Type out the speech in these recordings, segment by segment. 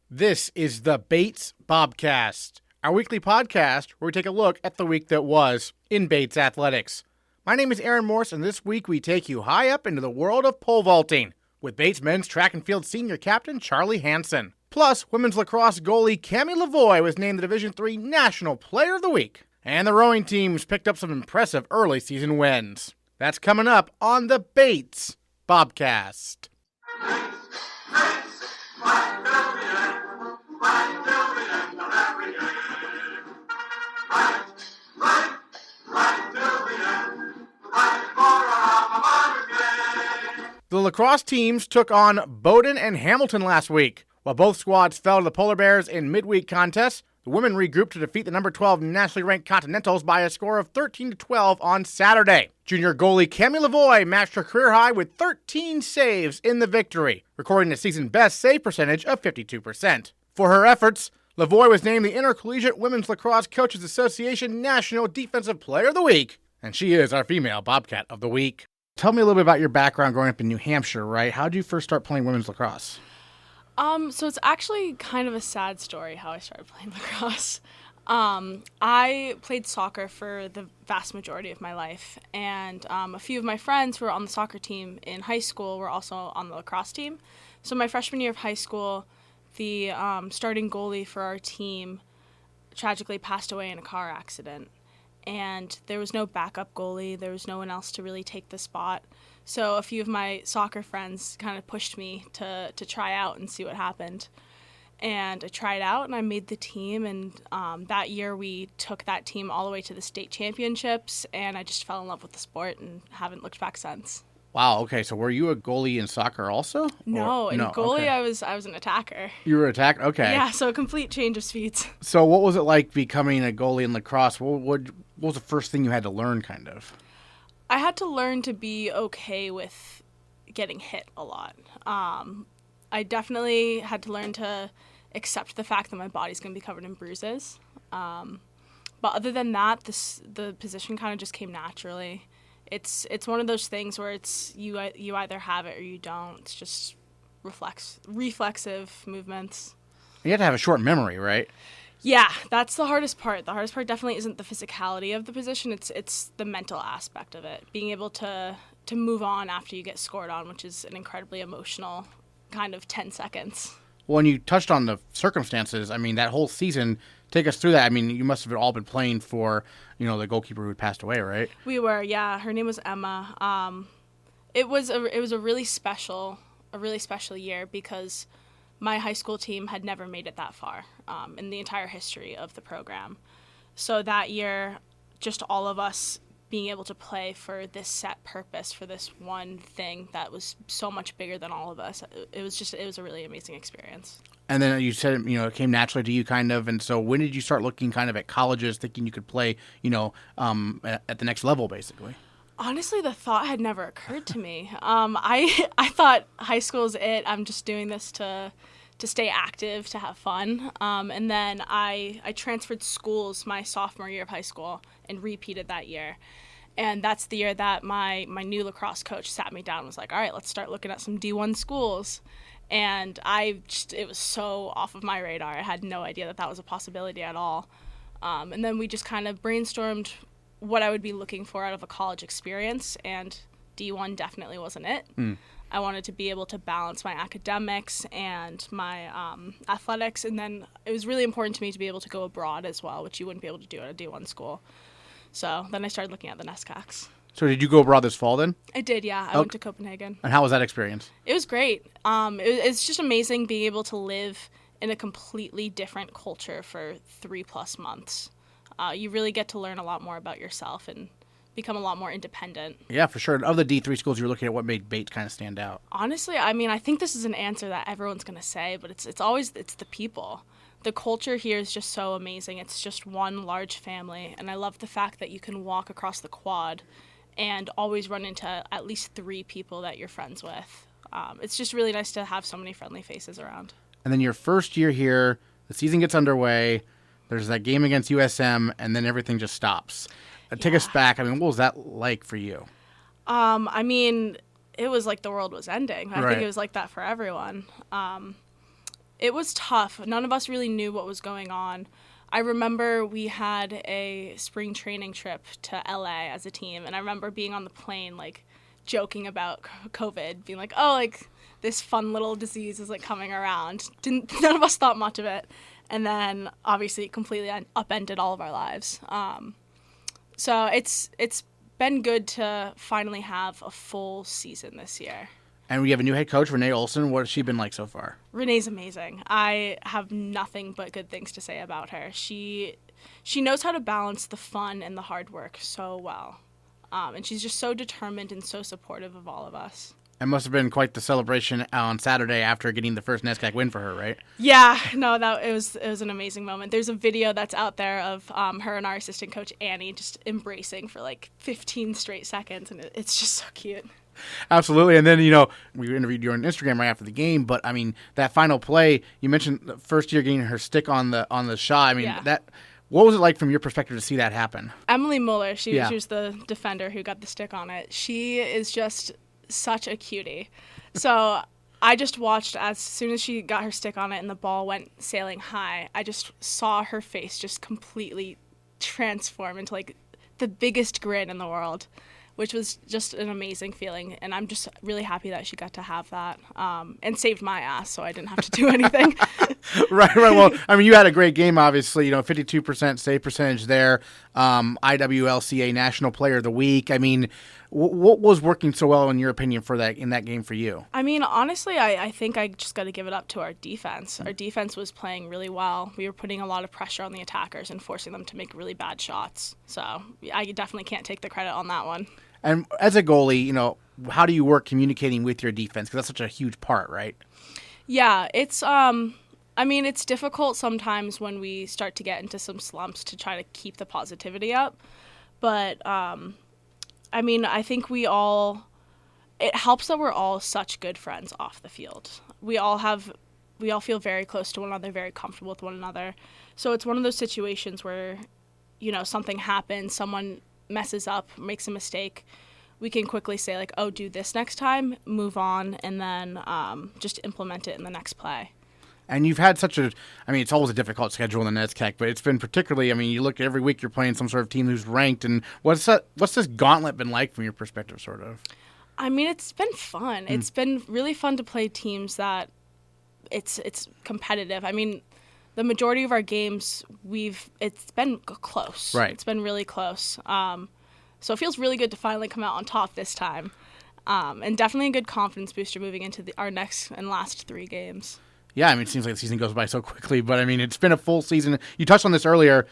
This is the Bates Bobcast, our weekly podcast where we take a look at the week that was in Bates athletics. My name is Aaron Morse, and this week we take you high up into the world of pole vaulting with Bates men's track and field senior captain Charlie Hansen. Plus, women's lacrosse goalie Cammie Lavoie was named the Division III National Player of the Week, and the rowing teams picked up some impressive early season wins. That's coming up on the Bates Bobcast. The lacrosse teams took on Bowdoin and Hamilton last week. While both squads fell to the Polar Bears in midweek contests, the women regrouped to defeat the number 12 nationally ranked Continentals by a score of 13-12 on Saturday. Junior goalie Cammie Lavoie matched her career high with 13 saves in the victory, recording a season best save percentage of 52%. For her efforts, Lavoie was named the Intercollegiate Women's Lacrosse Coaches Association National Defensive Player of the Week, and she is our female Bobcat of the Week. Tell me a little bit about your background growing up in New Hampshire, right? How did you first start playing women's lacrosse? So it's actually kind of a sad story how I started playing lacrosse. I played soccer for the vast majority of my life, and a few of my friends who were on the soccer team in high school were also on the lacrosse team. So my freshman year of high school, the starting goalie for our team tragically passed away in a car accident. And there was no backup goalie. There was no one else to really take the spot. So a few of my soccer friends kind of pushed me to try out and see what happened. And I tried out, and I made the team. And that year we took that team all the way to the state championships, and I just fell in love with the sport and haven't looked back since. Wow, okay, so were you a goalie in soccer also? No, in goalie okay. I was an attacker. You were an attacker? Okay. Yeah, so a complete change of speeds. So what was it like becoming a goalie in lacrosse? What was the first thing you had to learn, kind of? I had to learn to be okay with getting hit a lot. I definitely had to learn to accept the fact that my body's going to be covered in bruises. But other than that, the position kind of just came naturally. It's one of those things where it's you either have it or you don't. It's just reflexive movements. You have to have a short memory, right? Yeah, that's the hardest part. The hardest part definitely isn't the physicality of the position. It's the mental aspect of it. Being able to move on after you get scored on, which is an incredibly emotional kind of 10 seconds. Well, and you touched on the circumstances. I mean, that whole season, take us through that. I mean, you must have all been playing for, the goalkeeper who had passed away, right? We were, yeah. Her name was Emma. It was a really special year because my high school team had never made it that far in the entire history of the program. So that year, just all of us being able to play for this set purpose, for this one thing that was so much bigger than all of us, it was a really amazing experience. And then you said, it came naturally to you kind of, and so when did you start looking kind of at colleges, thinking you could play, at the next level, basically? Honestly, the thought had never occurred to me. I thought high school is it. I'm just doing this to stay active, to have fun. And then I transferred schools my sophomore year of high school and repeated that year. And that's the year that my new lacrosse coach sat me down and was like, all right, let's start looking at some D1 schools. And it was so off of my radar. I had no idea that was a possibility at all. And then we just kind of brainstormed what I would be looking for out of a college experience, and D1 definitely wasn't it. I wanted to be able to balance my academics and my athletics, and then it was really important to me to be able to go abroad as well, which you wouldn't be able to do at a D1 school. So then I started looking at the NESCACs. So did you go abroad this fall then? I did, yeah. I went to Copenhagen. And how was that experience? It was great. It's just amazing being able to live in a completely different culture for 3+ months. You really get to learn a lot more about yourself and become a lot more independent. Yeah, for sure. Of the D3 schools, you're looking at what made Bates kind of stand out. Honestly, I think this is an answer that everyone's going to say, but it's always the people. The culture here is just so amazing. It's just one large family, and I love the fact that you can walk across the quad and always run into at least 3 people that you're friends with. It's just really nice to have so many friendly faces around. And then your first year here, the season gets underway, there's that game against USM, and then everything just stops. Take us back. What was that like for you? It was like the world was ending. I think it was like that for everyone. It was tough. None of us really knew what was going on. I remember we had a spring training trip to LA as a team, and I remember being on the plane, like, joking about COVID, being like, oh, like, this fun little disease is, like, coming around. None of us thought much of it. And then, obviously, it completely upended all of our lives. So it's been good to finally have a full season this year. And we have a new head coach, Renee Olson. What has she been like so far? Renee's amazing. I have nothing but good things to say about her. She knows how to balance the fun and the hard work so well. And she's just so determined and so supportive of all of us. It must have been quite the celebration on Saturday after getting the first NESCAC win for her, right? Yeah, no, it was an amazing moment. There's a video that's out there of her and our assistant coach, Annie, just embracing for like 15 straight seconds, and it's just so cute. Absolutely. And then, we interviewed you on Instagram right after the game, but, I mean, that final play, you mentioned the first year getting her stick on the shot. I mean, yeah. What was it like from your perspective to see that happen? Emily Mueller, she was the defender who got the stick on it. She is just such a cutie. So I just watched as soon as she got her stick on it and the ball went sailing high, I just saw her face just completely transform into, like, the biggest grin in the world, which was just an amazing feeling. And I'm just really happy that she got to have that and saved my ass so I didn't have to do anything. Right. Well, I mean, you had a great game, obviously, 52% save percentage there. IWLCA National Player of the Week. I mean, what was working so well, in your opinion, in that game for you? I mean, honestly, I think I just got to give it up to our defense. Our defense was playing really well. We were putting a lot of pressure on the attackers and forcing them to make really bad shots. So I definitely can't take the credit on that one. And as a goalie, how do you work communicating with your defense? Because that's such a huge part, right? Yeah, it's it's difficult sometimes when we start to get into some slumps to try to keep the positivity up. But, I think it helps that we're all such good friends off the field. We all feel very close to one another, very comfortable with one another. So it's one of those situations where, something happens, someone messes up, makes a mistake, we can quickly say, like, oh, do this next time, move on, and then just implement it in the next play. And you've had it's always a difficult schedule in the NESCAC, but it's been particularly, you look every week you're playing some sort of team who's ranked, and what's this gauntlet been like from your perspective, sort of? It's been fun. It's been really fun to play teams that it's competitive. The majority of our games, it's been close. Right. It's been really close. So it feels really good to finally come out on top this time. And definitely a good confidence booster moving into our next and last 3 games. Yeah, it seems like the season goes by so quickly, but it's been a full season. You touched on this earlier.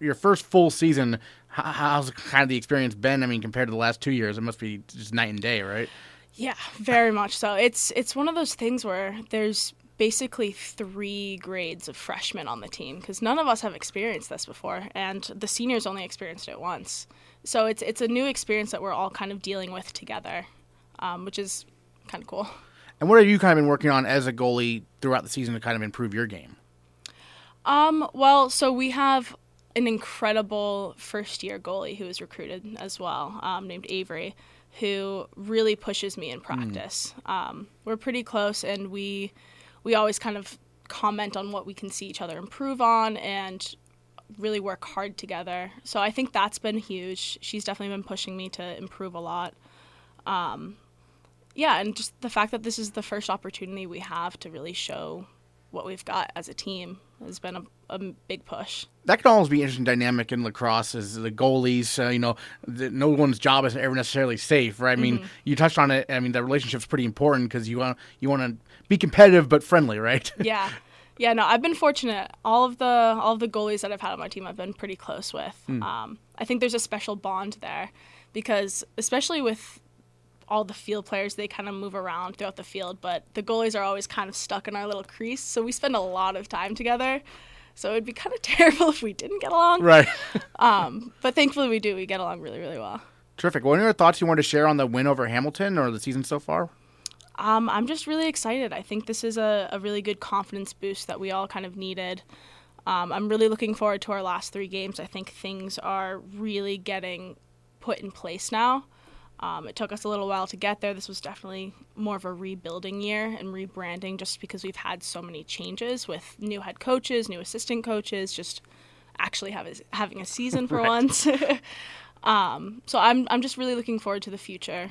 Your first full season, how's kind of the experience been? Compared to the last 2 years, it must be just night and day, right? Yeah, very much so. It's one of those things where there's basically 3 grades of freshmen on the team because none of us have experienced this before, and the seniors only experienced it once. So it's a new experience that we're all kind of dealing with together, which is kind of cool. And what have you kind of been working on as a goalie throughout the season to kind of improve your game? So we have an incredible first-year goalie who was recruited as well, named Avery, who really pushes me in practice. We're pretty close, and we always kind of comment on what we can see each other improve on and really work hard together. So I think that's been huge. She's definitely been pushing me to improve a lot. And just the fact that this is the first opportunity we have to really show what we've got as a team has been a big push. That can always be an interesting dynamic in lacrosse as the goalies, no one's job is ever necessarily safe, right? You touched on it. The relationship's pretty important because you want to be competitive but friendly, right? Yeah. Yeah, no, I've been fortunate. All of the goalies that I've had on my team I've been pretty close with. I think there's a special bond there because especially with all the field players, they kind of move around throughout the field, but the goalies are always kind of stuck in our little crease, so we spend a lot of time together. So it would be kind of terrible if we didn't get along. Right. But thankfully we do. We get along really, really well. Terrific. What are your thoughts you want to share on the win over Hamilton or the season so far? I'm just really excited. I think this is a really good confidence boost that we all kind of needed. I'm really looking forward to our last 3 games. I think things are really getting put in place now. It took us a little while to get there. This was definitely more of a rebuilding year and rebranding just because we've had so many changes with new head coaches, new assistant coaches, just actually having a season for once. So I'm just really looking forward to the future.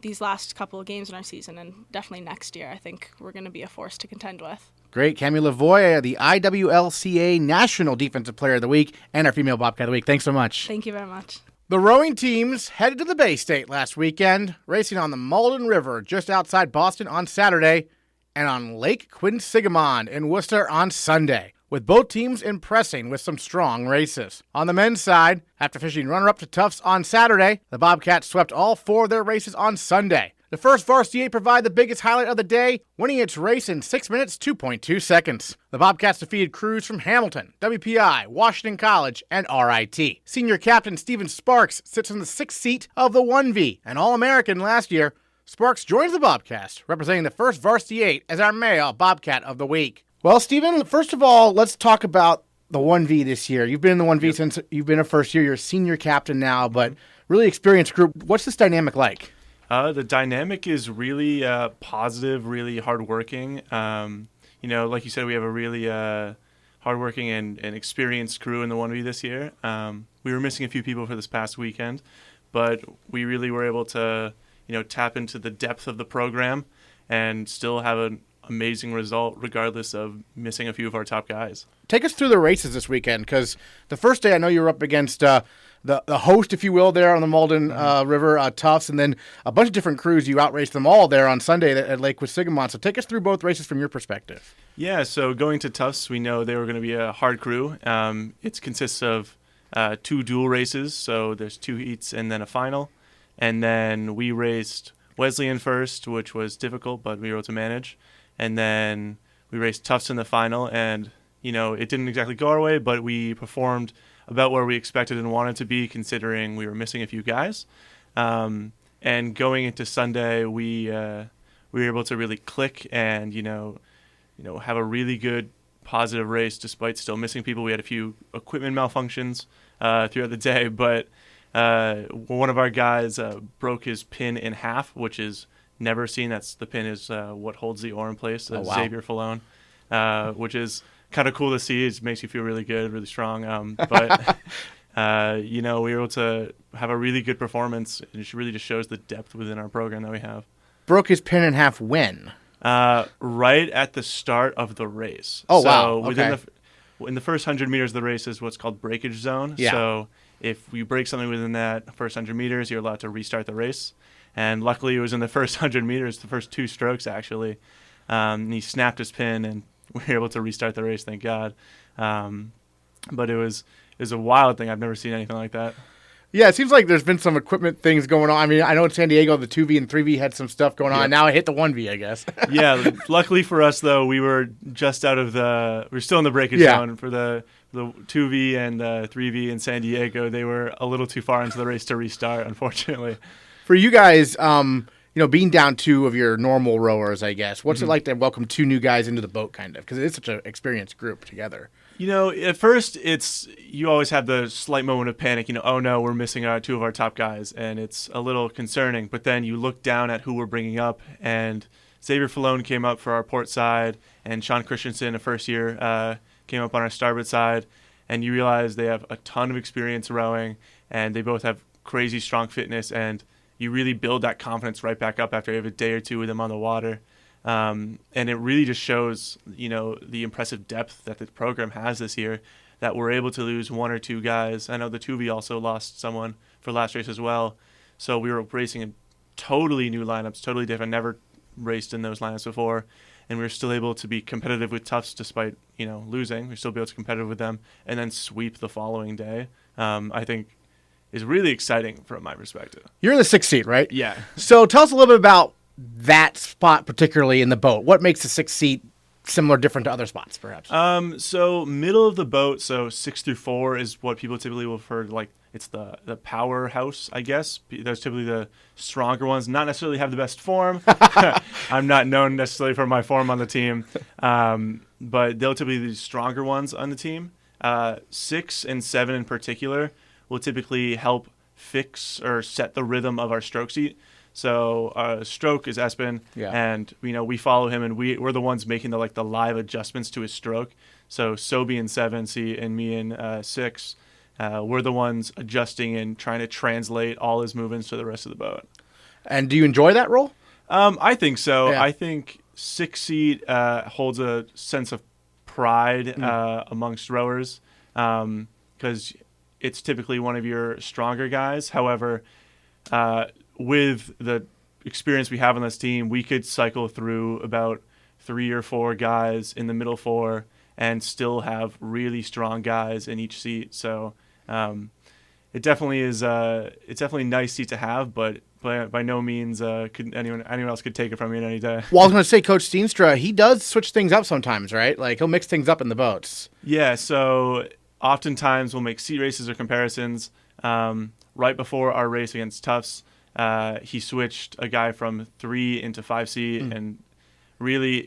These last couple of games in our season and definitely next year, I think we're going to be a force to contend with. Great. Cammie Lavoie, the IWLCA National Defensive Player of the Week and our Female Bobcat of the Week. Thanks so much. Thank you very much. The rowing teams headed to the Bay State last weekend, racing on the Malden River just outside Boston on Saturday and on Lake Quinsigamond in Worcester on Sunday, with both teams impressing with some strong races. On the men's side, after finishing runner-up to Tufts on Saturday, the Bobcats swept all 4 of their races on Sunday. The first varsity 8 provided the biggest highlight of the day, winning its race in 6 minutes, 2.2 seconds. The Bobcats defeated crews from Hamilton, WPI, Washington College, and RIT. Senior captain Steven Sparks sits in the 6th seat of the 1V. An All-American last year, Sparks joins the Bobcast, representing the first varsity 8 as our male Bobcat of the Week. Well, Steven, first of all, let's talk about the 1V this year. You've been in the 1V since you've been a first year. You're a senior captain now, but really experienced group. What's this dynamic like? The dynamic is really positive, really hardworking. Like you said, we have a really hardworking and experienced crew in the 1V this year. We were missing a few people for this past weekend, but we really were able to, tap into the depth of the program and still have an amazing result regardless of missing a few of our top guys. Take us through the races this weekend, because the first day I know you were up against the host, if you will, there on the Malden River, Tufts, and then a bunch of different crews. You outraced them all there on Sunday at Lake Quinsigamond. So take us through both races from your perspective. Yeah, so going to Tufts, we know they were going to be a hard crew. It consists of 2 dual races, so there's 2 heats and then a final. And then we raced Wesleyan first, which was difficult, but we were able to manage. And then we raced Tufts in the final, and, it didn't exactly go our way, but we performed about where we expected and wanted to be, considering we were missing a few guys. And going into Sunday, we were able to really click and, have a really good positive race despite still missing people. We had a few equipment malfunctions throughout the day, but one of our guys broke his pin in half, which is never seen. The pin is what holds the oar in place, Xavier Fallone, which is kind of cool to see. It makes you feel really good, really strong. But we were able to have a really good performance. It really just shows the depth within our program that we have. Broke his pin in half when? Right at the start of the race. Oh, so wow. Okay. In the first 100 meters of the race is what's called breakage zone. Yeah. So if you break something within that first 100 meters, you're allowed to restart the race. And luckily, it was in the first 100 meters, the first 2 strokes, actually. And he snapped his pin, and we were able to restart the race, thank God. But it was a wild thing. I've never seen anything like that. Yeah, it seems like there's been some equipment things going on. I mean, I know in San Diego, the 2V and 3V had some stuff going on. Now it hit the 1V, I guess. Yeah, luckily for us, though, we were just out of we're still in the breakage zone for the 2V and 3V in San Diego. They were a little too far into the race to restart, unfortunately. For you guys, being down 2 of your normal rowers, I guess, what's it like to welcome 2 new guys into the boat, kind of? Because it is such an experienced group together. At first, you always have the slight moment of panic. Oh no, we're missing 2 of our top guys, and it's a little concerning. But then you look down at who we're bringing up, and Xavier Fallone came up for our port side, and Sean Christensen, a first year, came up on our starboard side, and you realize they have a ton of experience rowing, and they both have crazy strong fitness, and you really build that confidence right back up after you have a day or 2 with them on the water. And it really just shows, the impressive depth that the program has this year, that we're able to lose 1 or 2 guys. I know the 2V also lost someone for last race as well. So we were racing in totally new lineups, totally different, never raced in those lineups before. And we were still able to be competitive with Tufts despite, losing. We're still able to be competitive with them and then sweep the following day. I think is really exciting from my perspective. You're in the 6th seat, right? Yeah. So tell us a little bit about that spot, particularly in the boat. What makes the 6th seat similar, different to other spots, perhaps? So middle of the boat, so 6 through 4 is what people typically will refer to, like, it's the powerhouse, I guess. Those typically the stronger ones, not necessarily have the best form. I'm not known necessarily for my form on the team, but they'll typically be the stronger ones on the team. 6 and 7 in particular will typically help fix or set the rhythm of our stroke seat. So stroke is Espen, and we follow him, and we're the ones making the live adjustments to his stroke. So Sobe in 7C and me in 6, we're the ones adjusting and trying to translate all his movements to the rest of the boat. And do you enjoy that role? I think so. Yeah. I think 6 seat holds a sense of pride amongst rowers because it's typically one of your stronger guys. However, with the experience we have on this team, we could cycle through about 3 or 4 guys in the middle 4 and still have really strong guys in each seat. So it definitely is. It's definitely a nice seat to have, but by no means could anyone else could take it from me any day. Well, I was going to say, Coach Steenstra, he does switch things up sometimes, right? Like he'll mix things up in the boats. Yeah. So oftentimes we'll make seat races or comparisons. Right before our race against Tufts, he switched a guy from 3 into 5C, and really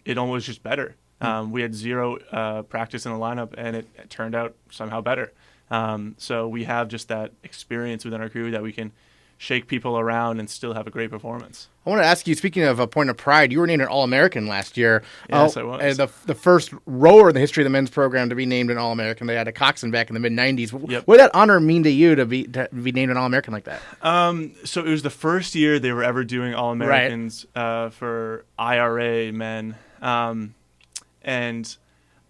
it almost was just better. We had 0 practice in the lineup, and it turned out somehow better. So we have just that experience within our crew that we can shake people around and still have a great performance. I want to ask you, speaking of a point of pride, you were named an All-American last year. Yes, I was. And the first rower in the history of the men's program to be named an All-American. They had a Coxon back in the mid-'90s. Yep. What did that honor mean to you to be named an All-American like that? So it was the first year they were ever doing All-Americans for IRA men. And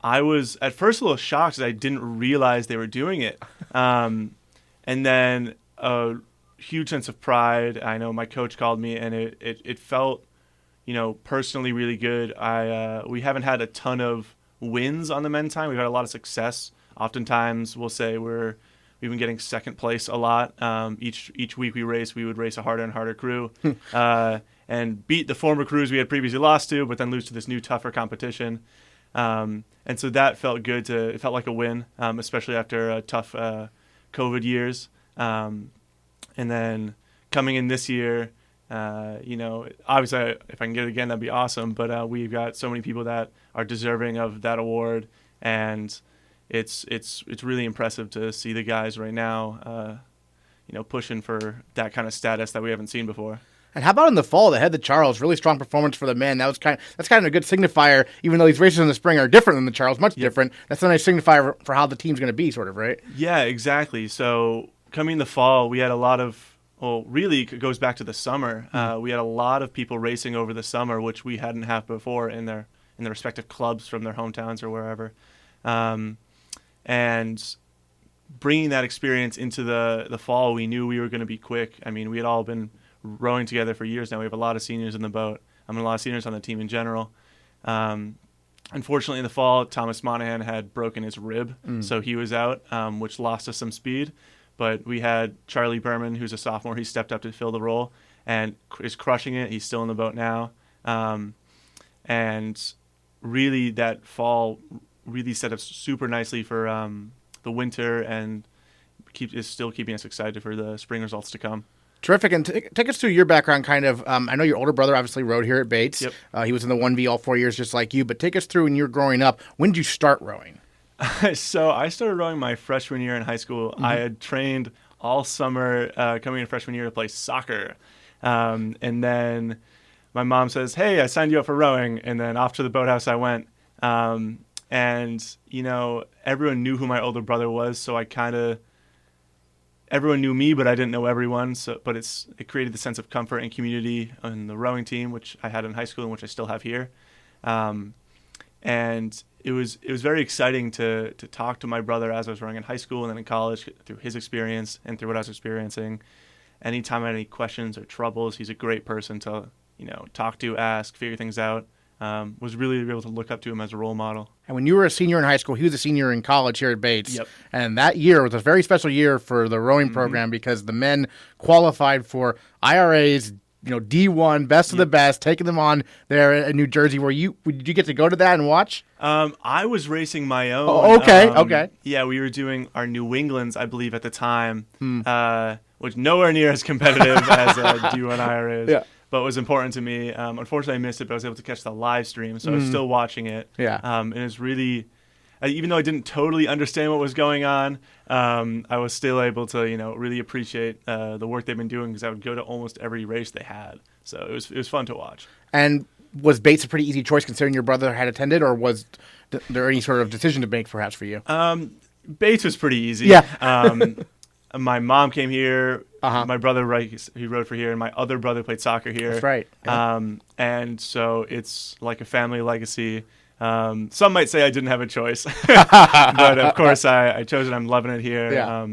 I was at first a little shocked because I didn't realize they were doing it. And then a huge sense of pride. I know my coach called me, and it felt, personally really good. We haven't had a ton of wins on the men's time. We've had a lot of success. Oftentimes we'll say we've been getting second place a lot. Each week we would race a harder and harder crew and beat the former crews we had previously lost to, but then lose to this new tougher competition. And so that felt good. It felt like a win, especially after tough COVID years. And then coming in this year, obviously if I can get it again, that'd be awesome. But we've got so many people that are deserving of that award, and it's really impressive to see the guys right now, pushing for that kind of status that we haven't seen before. And how about in the fall, the Head the Charles, really strong performance for the men. That's kind of a good signifier, even though these races in the spring are different than the Charles, much different. That's a nice signifier for how the team's going to be, sort of, right? Yeah, exactly. So coming in the fall, we had a lot of, really it goes back to the summer. We had a lot of people racing over the summer, which we hadn't had before in their respective clubs from their hometowns or wherever. And bringing that experience into the fall, we knew we were going to be quick. I mean, we had all been rowing together for years now. We have a lot of seniors in the boat. A lot of seniors on the team in general. Unfortunately, in the fall, Thomas Monahan had broken his rib, so he was out, which lost us some speed. But we had Charlie Berman, who's a sophomore. He stepped up to fill the role and is crushing it. He's still in the boat now. And really, that fall really set up super nicely for the winter and is still keeping us excited for the spring results to come. Terrific. And take us through your background, kind of. I know your older brother obviously rowed here at Bates. Yep. He was in the 1V all 4 years just like you. But take us through when you were growing up. When did you start rowing? So I started rowing my freshman year in high school. I had trained all summer coming in freshman year to play soccer. And then my mom says, hey, I signed you up for rowing. And then off to the boathouse I went. And, everyone knew who my older brother was. So everyone knew me, but I didn't know everyone. But it created the sense of comfort and community on the rowing team, which I had in high school and which I still have here. And it was very exciting to talk to my brother as I was rowing in high school and then in college through his experience and through what I was experiencing. Anytime I had any questions or troubles, he's a great person to talk to, ask, figure things out. Was really able to look up to him as a role model. And when you were a senior in high school, he was a senior in college here at Bates. Yep. And that year was a very special year for the rowing program because the men qualified for IRA's, D1, best of the best, taking them on there in New Jersey. Did you get to go to that and watch? I was racing my own. Oh, okay. Yeah, we were doing our New Englands, I believe, at the time, which nowhere near as competitive as D1 IRA is. Yeah. But it was important to me. Unfortunately, I missed it, but I was able to catch the live stream, so I was still watching it. Yeah. And it's really, even though I didn't totally understand what was going on, I was still able to, really appreciate the work they've been doing, because I would go to almost every race they had. So it was fun to watch. And was Bates a pretty easy choice considering your brother had attended, or was there any sort of decision to make perhaps for you? Bates was pretty easy. Yeah. My mom came here. Uh-huh. My brother, he rode for here, and my other brother played soccer here. That's right. Yeah. And so it's like a family legacy. Some might say I didn't have a choice, but of course I chose it. I'm loving it here. Yeah.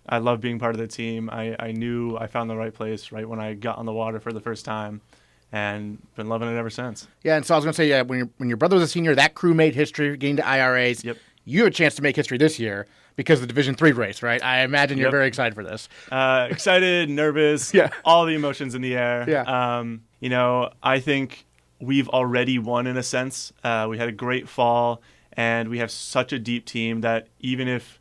I love being part of the team. I knew I found the right place right when I got on the water for the first time, and been loving it ever since. Yeah, and so I was going to say, when your brother was a senior, that crew made history, getting to IRAs. Yep. You have a chance to make history this year because of the Division III race, right? I imagine you're Yep. very excited for this. Excited, nervous, Yeah. all the emotions in the air. Yeah. I think we've already won in a sense. We had a great fall, and we have such a deep team that even if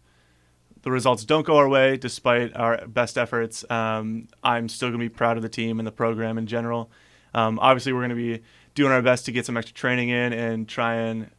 the results don't go our way, despite our best efforts, I'm still going to be proud of the team and the program in general. Obviously, we're going to be doing our best to get some extra training in and try and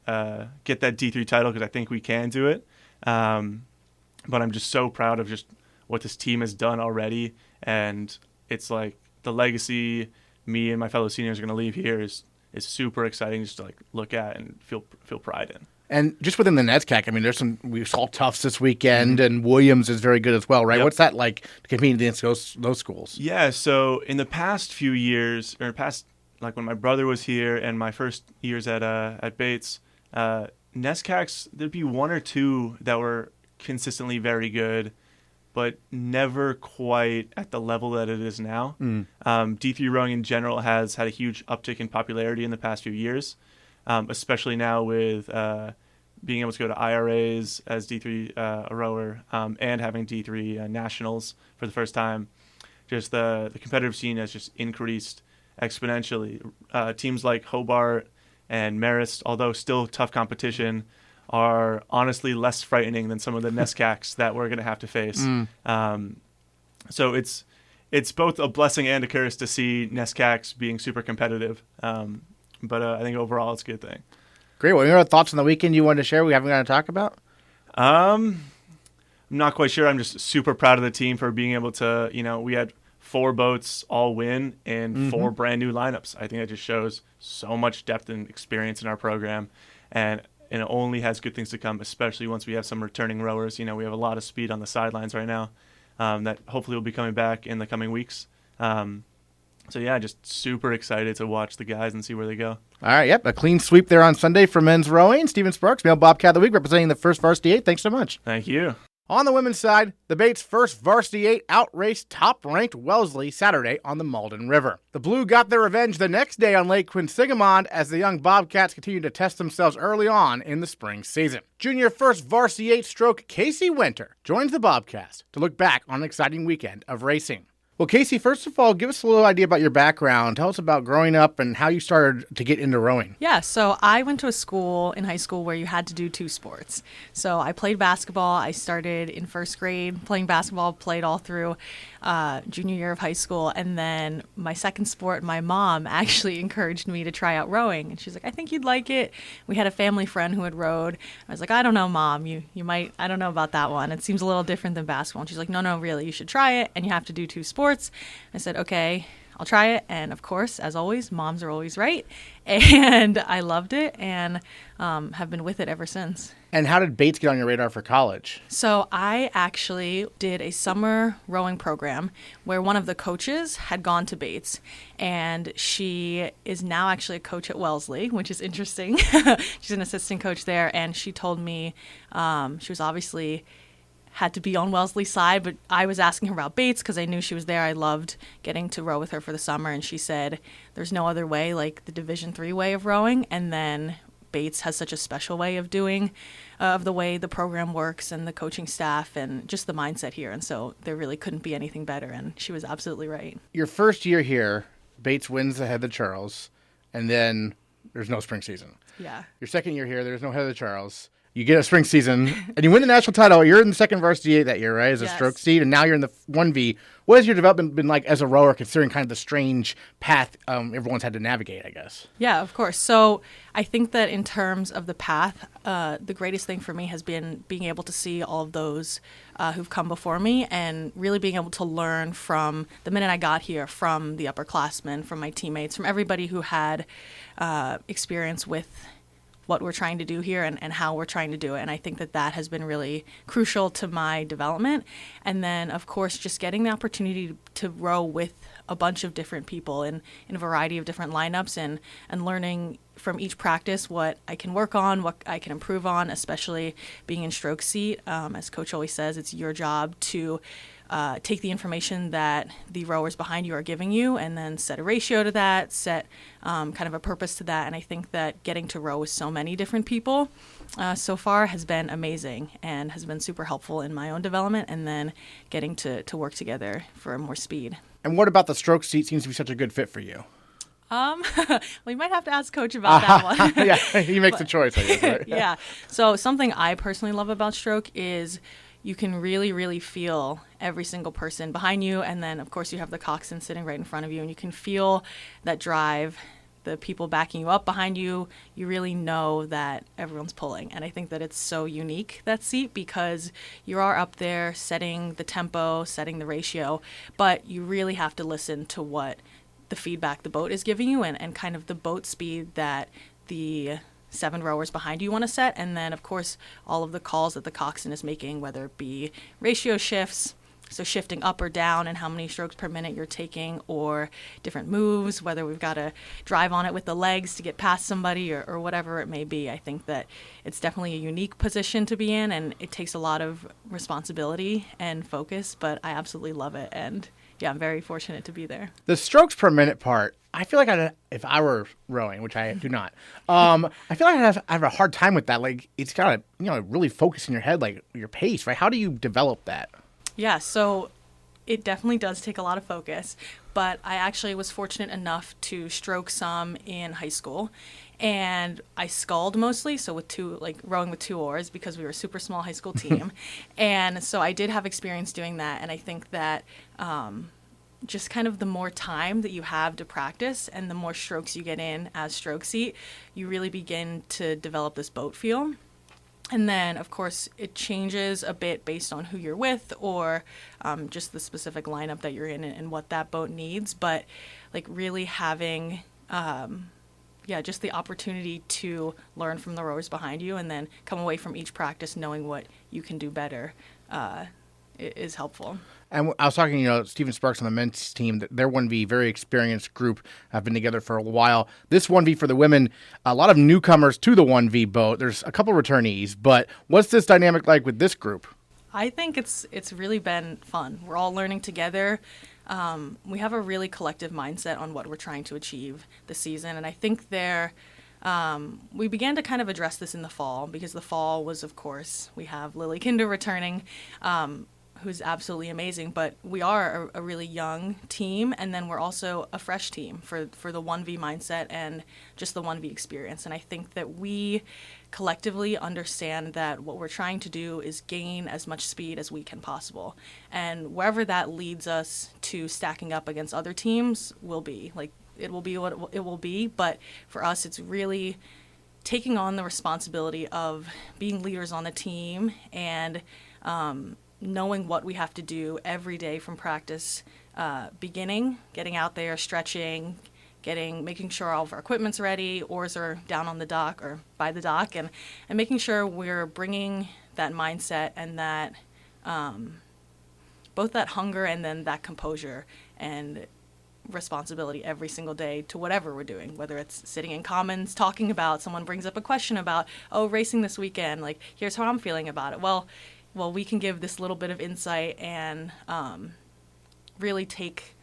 get that D3 title, because I think we can do it. But I'm just so proud of just what this team has done already, and it's like the legacy me and my fellow seniors are going to leave here is super exciting just to look at and feel pride in. And just within the NESCAC, I mean, we saw Tufts this weekend, and Williams is very good as well, right? Yep. What's that like to compete against those schools? Yeah, so in the past few years, like when my brother was here and my first years at Bates, NESCACs, there'd be one or two that were consistently very good, but never quite at the level that it is now. D3 rowing in general has had a huge uptick in popularity in the past few years, especially now with being able to go to IRAs as D3 a rower, and having D3 nationals for the first time. Just the competitive scene has just increased exponentially. Teams like Hobart and Marist, although still tough competition, are honestly less frightening than some of the NESCACs that we're going to have to face. So it's both a blessing and a curse to see NESCACs being super competitive. But I think overall it's a good thing. Great. Well, any other thoughts on the weekend you wanted to share we haven't got to talk about? I'm not quite sure. I'm just super proud of the team for being able to, we had 4 boats all win in 4 brand new lineups. I think that just shows so much depth and experience in our program, and it only has good things to come, especially once we have some returning rowers. We have a lot of speed on the sidelines right now that hopefully will be coming back in the coming weeks. So yeah, just super excited to watch the guys and see where they go. All right, yep, a clean sweep there on Sunday for men's rowing. Steven Sparks, male Bobcat of the week, representing the first Varsity 8. Thanks so much. Thank you. On the women's side, the Bates first Varsity 8 outraced top-ranked Wellesley Saturday on the Malden River. The Blue got their revenge the next day on Lake Quinsigamond as the young Bobcats continued to test themselves early on in the spring season. Junior first Varsity 8 stroke Casey Winter joins the Bobcast to look back on an exciting weekend of racing. Well, Casey, first of all, give us a little idea about your background. Tell us about growing up and how you started to get into rowing. Yeah, so I went to a school in high school where you had to do 2 sports. So I played basketball. I started in first grade playing basketball, played all through junior year of high school. And then my second sport, my mom actually encouraged me to try out rowing. And she's like, I think you'd like it. We had a family friend who had rowed. I was like, I don't know, Mom. You might, I don't know about that one. It seems a little different than basketball. And she's like, no, really, you should try it. And you have to do 2 sports. I said, okay, I'll try it. And of course, as always, moms are always right. And I loved it and have been with it ever since. And how did Bates get on your radar for college? So I actually did a summer rowing program where one of the coaches had gone to Bates, and she is now actually a coach at Wellesley, which is interesting. She's an assistant coach there, and she told me she was obviously had to be on Wellesley's side, but I was asking her about Bates because I knew she was there. I loved getting to row with her for the summer, and she said there's no other way like the Division III way of rowing, and then Bates has such a special way of doing of the way the program works and the coaching staff and just the mindset here, and so there really couldn't be anything better, and she was absolutely right. Your first year here, Bates wins the Heather Charles, and then there's no spring season. Yeah. Your second year here, there's no Heather Charles, You get a spring season, and you win the national title. You're in the second varsity that year, right, as a Yes. stroke seed, and now you're in the 1V. What has your development been like as a rower, considering kind of the strange path everyone's had to navigate, I guess? Yeah, of course. So I think that in terms of the path, the greatest thing for me has been being able to see all of those who've come before me and really being able to learn from the minute I got here, from the upperclassmen, from my teammates, from everybody who had experience with what we're trying to do here and how we're trying to do it. And I think that that has been really crucial to my development. And then, of course, just getting the opportunity to row with a bunch of different people in a variety of different lineups and learning from each practice what I can work on, what I can improve on, especially being in stroke seat. As Coach always says, it's your job to take the information that the rowers behind you are giving you and then set a ratio to that, set kind of a purpose to that. And I think that getting to row with so many different people so far has been amazing and has been super helpful in my own development and then getting to work together for more speed. And what about the stroke seat seems to be such a good fit for you? We might have to ask Coach about that one. Yeah, he makes the choice, I guess, right? Yeah. So something I personally love about stroke is you can really, really feel every single person behind you. And then, of course, you have the coxswain sitting right in front of you. And you can feel that drive, the people backing you up behind you. You really know that everyone's pulling. And I think that it's so unique, that seat, because you are up there setting the tempo, setting the ratio. But you really have to listen to what the feedback the boat is giving you and kind of the boat speed that the 7 rowers behind you want to set, and then of course all of the calls that the coxswain is making, whether it be ratio shifts, so shifting up or down and how many strokes per minute you're taking, or different moves, whether we've got to drive on it with the legs to get past somebody or whatever it may be. I think that it's definitely a unique position to be in, and it takes a lot of responsibility and focus, but I absolutely love it, and yeah, I'm very fortunate to be there. The strokes per minute part, I feel like if I were rowing, which I do not, I feel like I have a hard time with that. Like, it's got to, really focus in your head, like your pace, right? How do you develop that? Yeah, so it definitely does take a lot of focus, but I actually was fortunate enough to stroke some in high school, and I sculled mostly, so rowing with 2 oars because we were a super small high school team, and so I did have experience doing that, and I think that just kind of the more time that you have to practice and the more strokes you get in as stroke seat, you really begin to develop this boat feel. And then, of course, it changes a bit based on who you're with or just the specific lineup that you're in and what that boat needs. But, like, really having, just the opportunity to learn from the rowers behind you and then come away from each practice knowing what you can do better is helpful. And I was talking, Stephen Sparks on the men's team, their 1V, very experienced group, have been together for a while. This 1V for the women, a lot of newcomers to the 1V boat. There's a couple returnees, but what's this dynamic like with this group? I think it's really been fun. We're all learning together. We have a really collective mindset on what we're trying to achieve this season, and I think we began to kind of address this in the fall, because the fall was, of course, we have Lily Kinder returning, who's absolutely amazing, but we are a really young team, and then we're also a fresh team for the 1V mindset and just the 1V experience. And I think that we collectively understand that what we're trying to do is gain as much speed as we can possible. And wherever that leads us to stacking up against other teams will be. Like, it will be what it will be, but for us it's really taking on the responsibility of being leaders on the team and knowing what we have to do every day from practice beginning, getting out there, stretching, making sure all of our equipment's ready, oars are down on the dock or by the dock, and making sure we're bringing that mindset and that both that hunger and then that composure and responsibility every single day to whatever we're doing, whether it's sitting in commons talking about, someone brings up a question about, racing this weekend, like, here's how I'm feeling about it. Well, we can give this little bit of insight and really take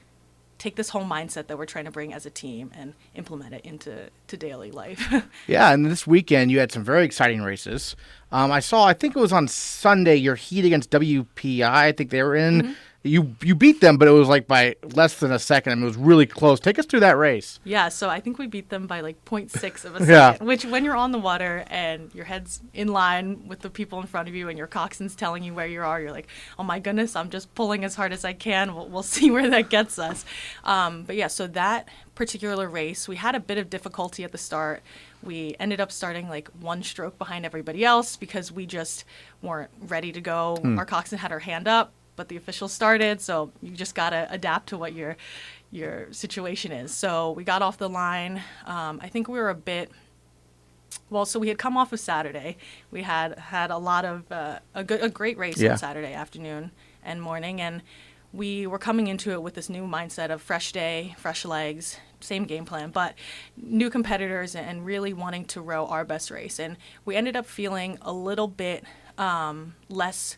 this whole mindset that we're trying to bring as a team and implement it into daily life. Yeah, and this weekend you had some very exciting races. I think it was on Sunday, your heat against WPI, I think they were in. You beat them, but it was like by less than a second. I mean, it was really close. Take us through that race. Yeah, so I think we beat them by like 0.6 of a Yeah. second, which when you're on the water and your head's in line with the people in front of you and your coxswain's telling you where you are, you're like, oh my goodness, I'm just pulling as hard as I can. We'll see where that gets us. But yeah, so that particular race, we had a bit of difficulty at the start. We ended up starting like one stroke behind everybody else because we just weren't ready to go. Our coxswain had her hand up, but the officials started, so you just got to adapt to what your situation is. So we got off the line. I think we were a bit, well, so we had come off of Saturday. We had a lot of, a great race on Saturday afternoon and morning, and we were coming into it with this new mindset of fresh day, fresh legs, same game plan, but new competitors and really wanting to row our best race. And we ended up feeling a little bit less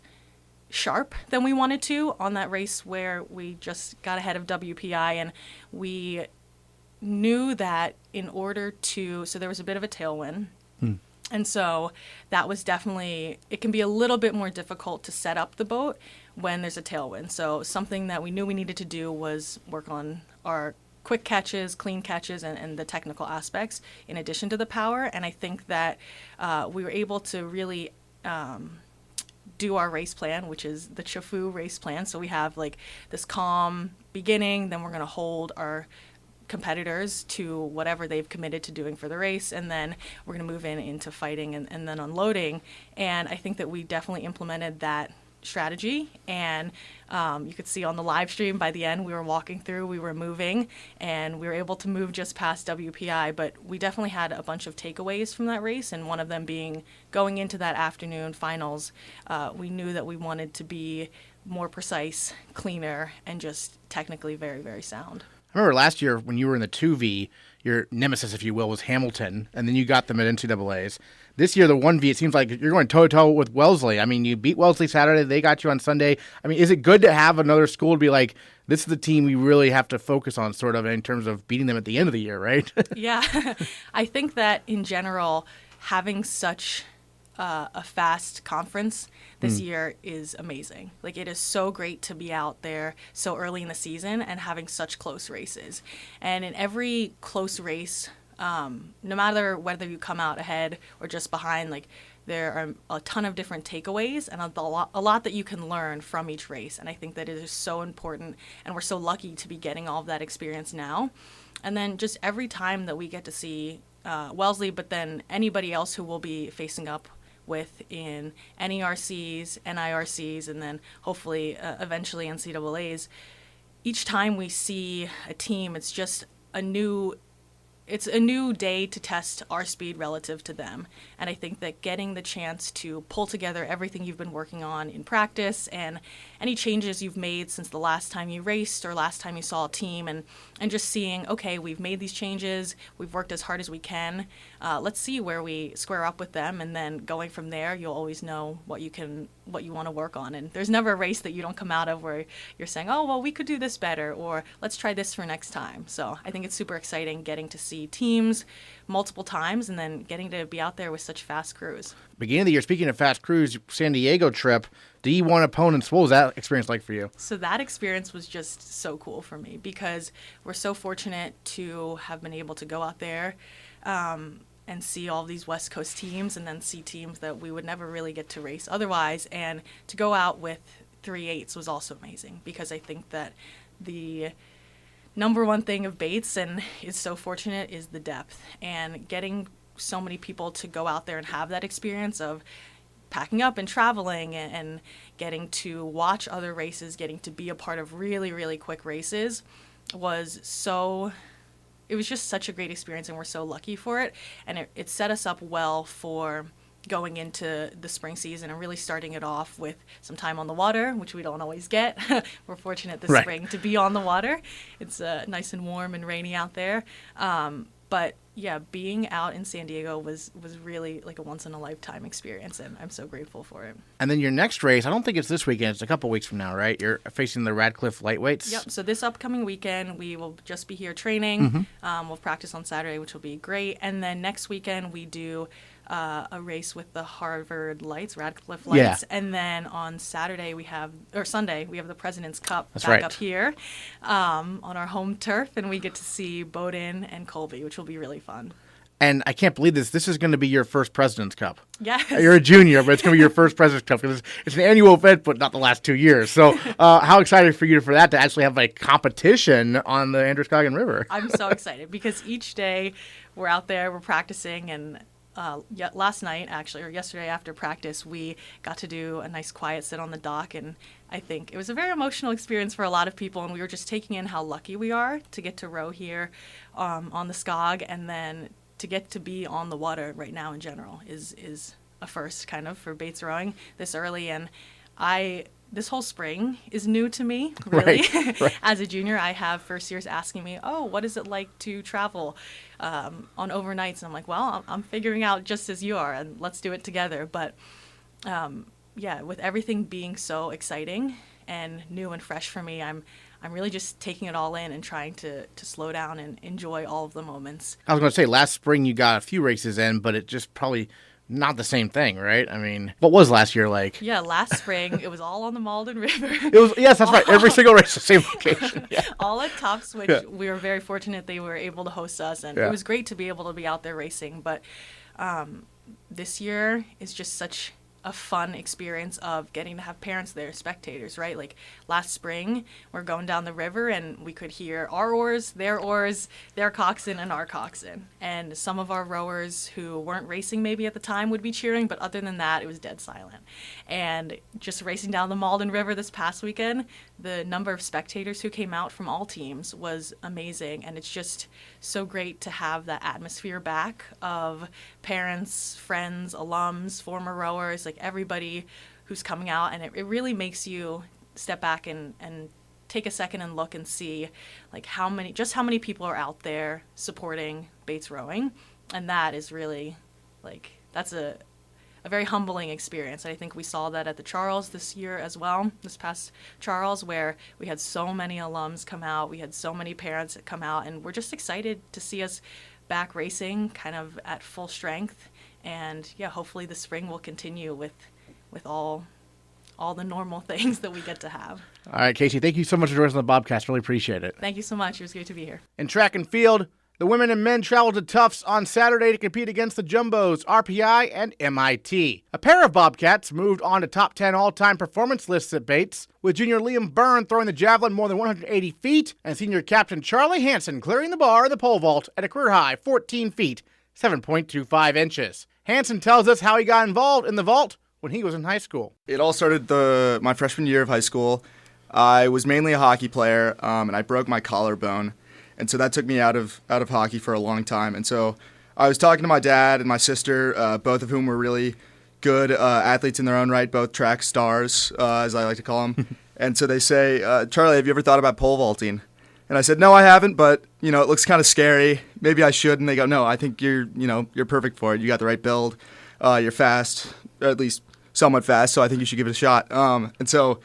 sharp than we wanted to on that race where we just got ahead of WPI, and we knew that in order to, so there was a bit of a tailwind. And so that was definitely, it can be a little bit more difficult to set up the boat when there's a tailwind. So something that we knew we needed to do was work on our quick catches, clean catches, and the technical aspects in addition to the power. And I think that we were able to really do our race plan, which is the Chafu race plan. So we have like this calm beginning, then we're going to hold our competitors to whatever they've committed to doing for the race, and then we're going to move into fighting and then unloading. And I think that we definitely implemented that strategy, and you could see on the live stream by the end we were walking through, we were moving, and we were able to move just past WPI, but we definitely had a bunch of takeaways from that race, and one of them being going into that afternoon finals, we knew that we wanted to be more precise, cleaner, and just technically very, very sound. I remember last year when you were in the 2V, your nemesis, if you will, was Hamilton, and then you got them at NCAAs. This year, the 1V, it seems like you're going toe-to-toe with Wellesley. I mean, you beat Wellesley Saturday. They got you on Sunday. I mean, is it good to have another school to be like, this is the team we really have to focus on, sort of, in terms of beating them at the end of the year, right? Yeah. I think that, in general, having such a fast conference this year is amazing. Like, it is so great to be out there so early in the season and having such close races. And in every close race, no matter whether you come out ahead or just behind, like, there are a ton of different takeaways and a lot that you can learn from each race. And I think that it is so important, and we're so lucky to be getting all of that experience now. And then just every time that we get to see Wellesley, but then anybody else who will be facing up with in NERCs, NIRCs, and then hopefully eventually NCAAs, each time we see a team, it's just a new day to test our speed relative to them. And I think that getting the chance to pull together everything you've been working on in practice and any changes you've made since the last time you raced or last time you saw a team, and just seeing, okay, we've made these changes, we've worked as hard as we can, let's see where we square up with them, and then going from there, you'll always know what you want to work on. And there's never a race that you don't come out of where you're saying, oh, well, we could do this better, or let's try this for next time. So I think it's super exciting getting to see teams multiple times and then getting to be out there with such fast crews. Beginning of the year, speaking of fast crews, San Diego trip, D1 opponents, what was that experience like for you? So that experience was just so cool for me because we're so fortunate to have been able to go out there and see all these West Coast teams, and then see teams that we would never really get to race otherwise. And to go out with 3/8s was also amazing, because I think that the number one thing of Bates, and is so fortunate, is the depth. And getting so many people to go out there and have that experience of packing up and traveling and getting to watch other races, getting to be a part of really, really quick races it was just such a great experience, and we're so lucky for it. And it set us up well for going into the spring season and really starting it off with some time on the water, which we don't always get. We're fortunate this spring to be on the water. It's nice and warm and rainy out there. But yeah, being out in San Diego was really like a once-in-a-lifetime experience, and I'm so grateful for it. And then your next race, I don't think it's this weekend. It's a couple weeks from now, right? You're facing the Radcliffe Lightweights. Yep. So this upcoming weekend, we will just be here training. We'll practice on Saturday, which will be great. And then next weekend, we do a race with the Harvard Lights, Radcliffe Yeah. Lights, and then on Sunday we have the President's Cup That's back right. up here on our home turf, and we get to see Bowdoin and Colby, which will be really fun. And I can't believe this. This is going to be your first President's Cup. Yes. You're a junior, but it's going to be your first President's Cup because it's an annual event, but not the last 2 years. So how excited for you for that to actually have a competition on the Androscoggin River? I'm so excited because each day we're out there, we're practicing, and last night, actually, or yesterday after practice, we got to do a nice quiet sit on the dock, and I think it was a very emotional experience for a lot of people, and we were just taking in how lucky we are to get to row here on the Scog, and then to get to be on the water right now in general is a first kind of for Bates rowing this early, and this whole spring is new to me, really. Right. As a junior, I have first years asking me, oh, what is it like to travel on overnights? And I'm like, well, I'm figuring out just as you are, and let's do it together. But yeah, with everything being so exciting and new and fresh for me, I'm really just taking it all in and trying to slow down and enjoy all of the moments. I was going to say, last spring you got a few races in, but it just probably not the same thing, right? I mean, what was last year like? Yeah, last spring, it was all on the Malden River. It was, yes, that's right. Every single race, the same location. Yeah. All at Tufts, which we were very fortunate they were able to host us, and Yeah. it was great to be able to be out there racing. But this year is just such a fun experience of getting to have parents there, spectators, right? Like last spring, we're going down the river and we could hear our oars, their coxswain, and our coxswain. And some of our rowers who weren't racing maybe at the time would be cheering, but other than that, it was dead silent. And just racing down the Malden River this past weekend, the number of spectators who came out from all teams was amazing. And it's just so great to have that atmosphere back of parents, friends, alums, former rowers, like everybody who's coming out, and it really makes you step back and take a second and look and see like how many people are out there supporting Bates rowing, and that is really like that's a very humbling experience. I think we saw that at the Charles this year as well, this past Charles, where we had so many alums come out, we had so many parents that come out, and we're just excited to see us back racing kind of at full strength. And yeah, hopefully the spring will continue with all the normal things that we get to have. All right, Casey, thank you so much for joining us on the Bobcast. Really appreciate it. Thank you so much. It was great to be here. In track and field, the women and men traveled to Tufts on Saturday to compete against the Jumbos, RPI, and MIT. A pair of Bobcats moved on to top 10 all-time performance lists at Bates, with junior Liam Byrne throwing the javelin more than 180 feet, and senior captain Charlie Hansen clearing the bar in the pole vault at a career-high 14 feet, 7.25 inches. Hansen tells us how he got involved in the vault when he was in high school. It all started my freshman year of high school. I was mainly a hockey player, and I broke my collarbone, and so that took me out of hockey for a long time. And so I was talking to my dad and my sister, both of whom were really good athletes in their own right, both track stars, as I like to call them. And so they say, Charlie, have you ever thought about pole vaulting? And I said, no, I haven't, but it looks kind of scary. Maybe I should. And they go, no, I think you're perfect for it. You got the right build. You're fast, or at least somewhat fast. So I think you should give it a shot. And so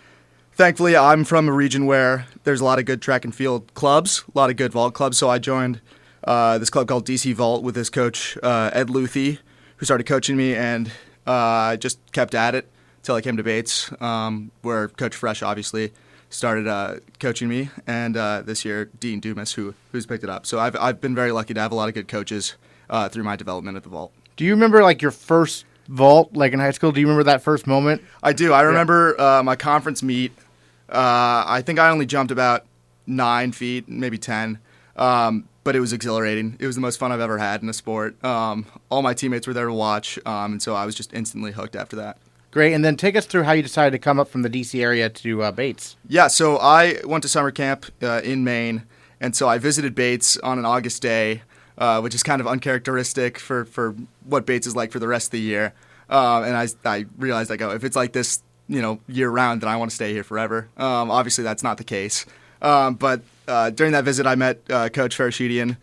thankfully, I'm from a region where there's a lot of good track and field clubs, a lot of good vault clubs. So I joined this club called DC Vault with his coach, Ed Luthi, who started coaching me, and I just kept at it until I came to Bates, where Coach Fresh obviously started coaching me, and this year Dean Dumas, who's picked it up. So I've been very lucky to have a lot of good coaches through my development at the vault. Do you remember like your first vault, like in high school? Do you remember that first moment? I do. I remember my conference meet. I think I only jumped about 9 feet, maybe 10, but it was exhilarating. It was the most fun I've ever had in a sport. All my teammates were there to watch, and so I was just instantly hooked after that. Great, and then take us through how you decided to come up from the D.C. area to Bates. Yeah, so I went to summer camp in Maine, and so I visited Bates on an August day, which is kind of uncharacteristic for what Bates is like for the rest of the year. And I realized, if it's like this, year-round, then I want to stay here forever. Obviously, that's not the case. But during that visit, I met Coach Farashidyan,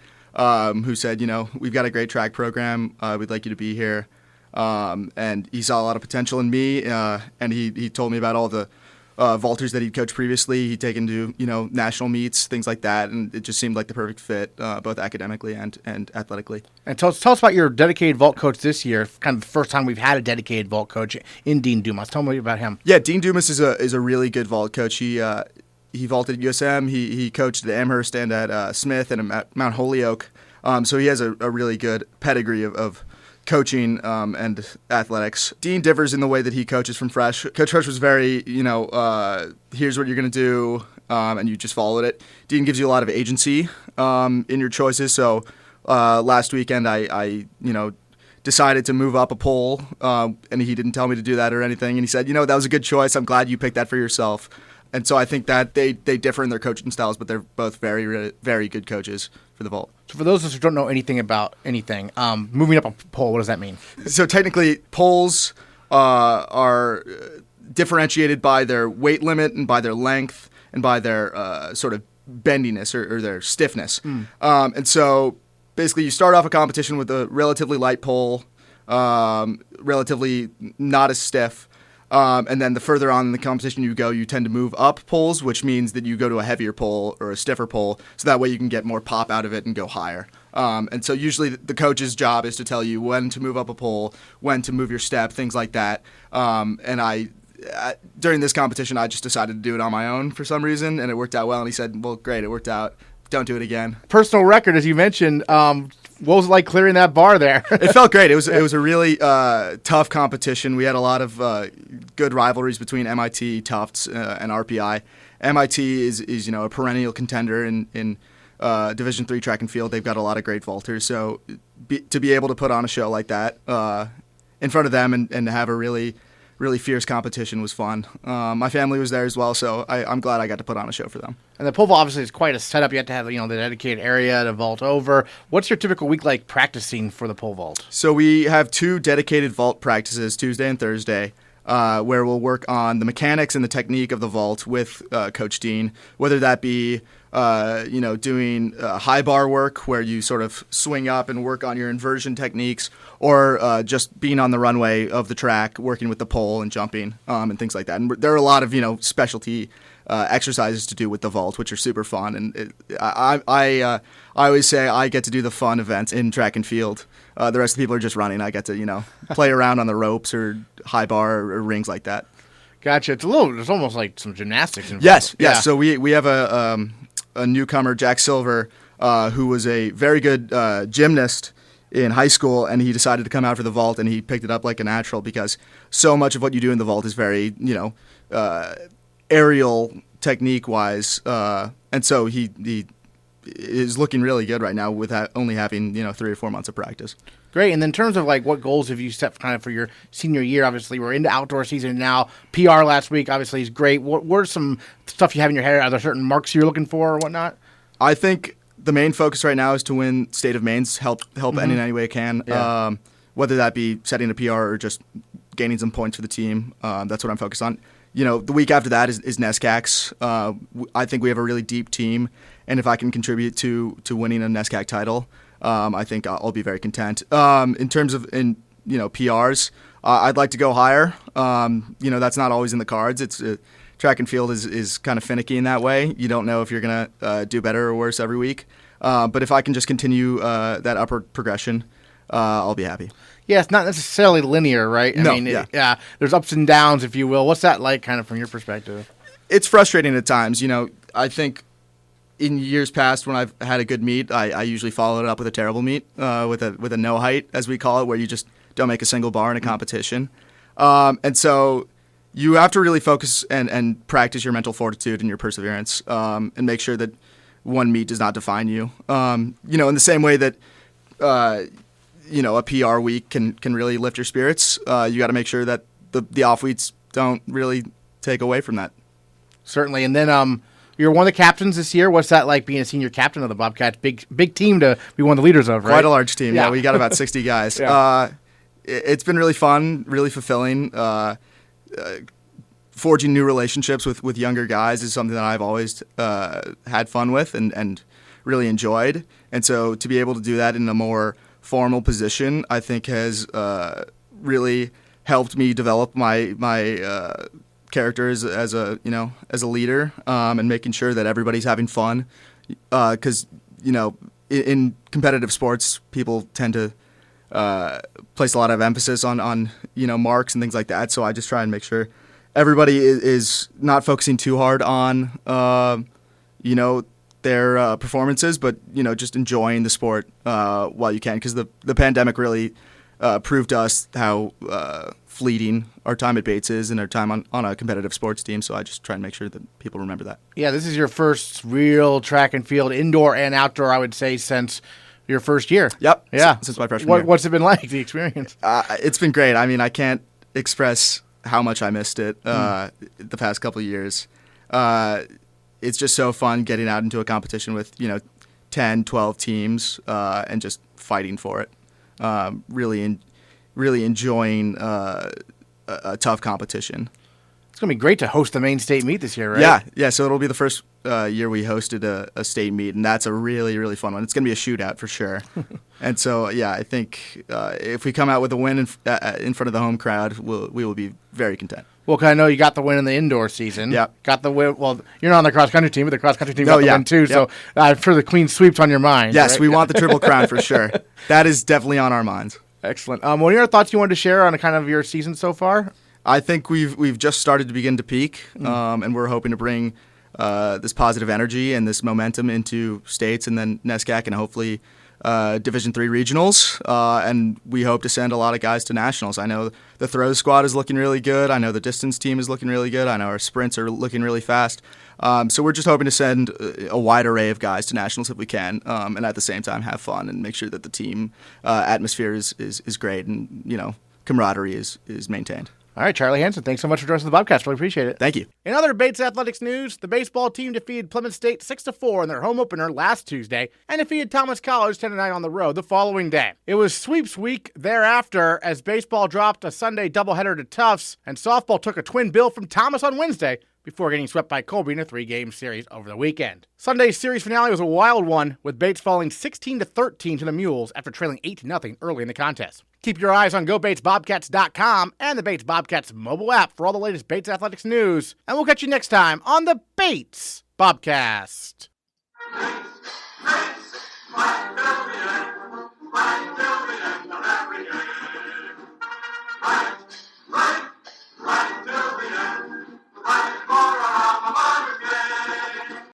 who said, we've got a great track program. We'd like you to be here. And he saw a lot of potential in me, and he told me about all the vaulters that he'd coached previously. He'd taken to, national meets, things like that, and it just seemed like the perfect fit, both academically and athletically. And tell us about your dedicated vault coach this year, kind of the first time we've had a dedicated vault coach in Dean Dumas. Tell me about him. Yeah, Dean Dumas is a really good vault coach. He vaulted at USM. He coached at Amherst and at Smith and at Mount Holyoke. So he has a really good pedigree of coaching and athletics. Dean differs in the way that he coaches from Fresh. Coach Fresh was very, here's what you're going to do, and you just followed it. Dean gives you a lot of agency in your choices. So last weekend I decided to move up a pole, and he didn't tell me to do that or anything. And he said, that was a good choice. I'm glad you picked that for yourself. And so I think that they differ in their coaching styles, but they're both very, very good coaches for the vault. So for those of us who don't know anything about anything, moving up a pole, what does that mean? So technically, poles are differentiated by their weight limit and by their length and by their sort of bendiness or their stiffness. And so basically you start off a competition with a relatively light pole, relatively not as stiff. And then the further on in the competition you go, you tend to move up poles, which means that you go to a heavier pole or a stiffer pole, so that way you can get more pop out of it and go higher. And so usually the coach's job is to tell you when to move up a pole, when to move your step, things like that. And during this competition, I just decided to do it on my own for some reason, and it worked out well. And he said, well, great, it worked out. Don't do it again. Personal record, as you mentioned, what was it like clearing that bar there? It felt great. It was a really tough competition. We had a lot of good rivalries between MIT, Tufts, and RPI. MIT is a perennial contender in Division III track and field. They've got a lot of great vaulters. So to be able to put on a show like that in front of them and have a really fierce competition was fun. My family was there as well, so I'm glad I got to put on a show for them. And the pole vault obviously is quite a setup. You have to have the dedicated area to vault over. What's your typical week like practicing for the pole vault? So we have 2 dedicated vault practices, Tuesday and Thursday, where we'll work on the mechanics and the technique of the vault with Coach Dean, whether that be doing high bar work where you sort of swing up and work on your inversion techniques, or just being on the runway of the track, working with the pole and jumping and things like that. And there are a lot of specialty exercises to do with the vault, which are super fun. And I always say I get to do the fun events in track and field. The rest of the people are just running. I get to play around on the ropes or high bar or rings like that. Gotcha. It's almost like some gymnastics involved. Yes. Yeah. So we have a newcomer, Jack Silver, who was a very good gymnast in high school, and he decided to come out for the vault, and he picked it up like a natural because so much of what you do in the vault is very, aerial technique-wise, and so he is looking really good right now with only having 3 or 4 months of practice. Great. And in terms of what goals have you set kind of for your senior year? Obviously, we're into outdoor season now. PR last week obviously is great. What are some stuff you have in your head? Are there certain marks you're looking for or whatnot? I think the main focus right now is to win State of Maine's, help in any way I can, whether that be setting a PR or just gaining some points for the team. That's what I'm focused on. The week after that is NESCACs. I think we have a really deep team, and if I can contribute to winning a NESCAC title, I think I'll be very content. In terms of PRs, I'd like to go higher. That's not always in the cards. It's track and field is kind of finicky in that way. You don't know if you're gonna do better or worse every week. But if I can just continue that upward progression, I'll be happy. Yeah, it's not necessarily linear, right? No, There's ups and downs, if you will. What's that like, kind of from your perspective? It's frustrating at times. I think in years past when I've had a good meet, I usually follow it up with a terrible meet, with a no height, as we call it, where you just don't make a single bar in a competition. And so you have to really focus and practice your mental fortitude and your perseverance, and make sure that one meet does not define you. In the same way that a PR week can really lift your spirits. You got to make sure that the off weeks don't really take away from that. Certainly. And then you're one of the captains this year. What's that like being a senior captain of the Bobcats? Big team to be one of the leaders of, right? Quite a large team. Yeah, we got about 60 guys. Yeah. It's been really fun, really fulfilling. Forging new relationships with younger guys is something that I've always had fun with and really enjoyed. And so to be able to do that in a more formal position, I think has really helped me develop my character as a leader, and making sure that everybody's having fun. Because in competitive sports, people tend to place a lot of emphasis on marks and things like that. So I just try and make sure everybody is not focusing too hard on their performances, but just enjoying the sport while you can, because the pandemic really proved to us how fleeting our time at Bates is and our time on a competitive sports team. So I just try and make sure that people remember that. Yeah, this is your first real track and field, indoor and outdoor, I would say, since your first year. Yep. Yeah. Since my freshman year. What's it been like, the experience? It's been great. I mean, I can't express how much I missed it the past couple of years. It's just so fun getting out into a competition with 10, 12 teams and just fighting for it. Really enjoying a tough competition. It's going to be great to host the main state meet this year, right? Yeah. So it'll be the first year we hosted a state meet, and that's a really, really fun one. It's going to be a shootout for sure. And so, yeah, I think if we come out with a win in front of the home crowd, we will be very content. Well, because I know you got the win in the indoor season. Yeah. Got the win. Well, you're not on the cross-country team, but the cross-country team got the win too. Yep. So for the clean sweeps on your mind. Yes, right? we want the Triple Crown for sure. That is definitely on our minds. Excellent. What are your thoughts you wanted to share on kind of your season so far? I think we've just started to begin to peak, and we're hoping to bring this positive energy and this momentum into states and then NESCAC and hopefully Division III regionals. And we hope to send a lot of guys to nationals. I know the throws squad is looking really good. I know the distance team is looking really good. I know our sprints are looking really fast. So we're just hoping to send a wide array of guys to nationals if we can, and at the same time have fun and make sure that the team atmosphere is great and camaraderie is maintained. All right, Charlie Hansen, thanks so much for joining us on the Bobcast. Really appreciate it. Thank you. In other Bates athletics news, the baseball team defeated Plymouth State 6-4 in their home opener last Tuesday and defeated Thomas College 10-9 on the road the following day. It was sweeps week thereafter as baseball dropped a Sunday doubleheader to Tufts and softball took a twin bill from Thomas on Wednesday before getting swept by Colby in a 3-game series over the weekend. Sunday's series finale was a wild one, with Bates falling 16-13 to the Mules after trailing 8-0 early in the contest. Keep your eyes on GoBatesBobcats.com and the Bates Bobcats mobile app for all the latest Bates athletics news. And we'll catch you next time on the Bates Bobcast.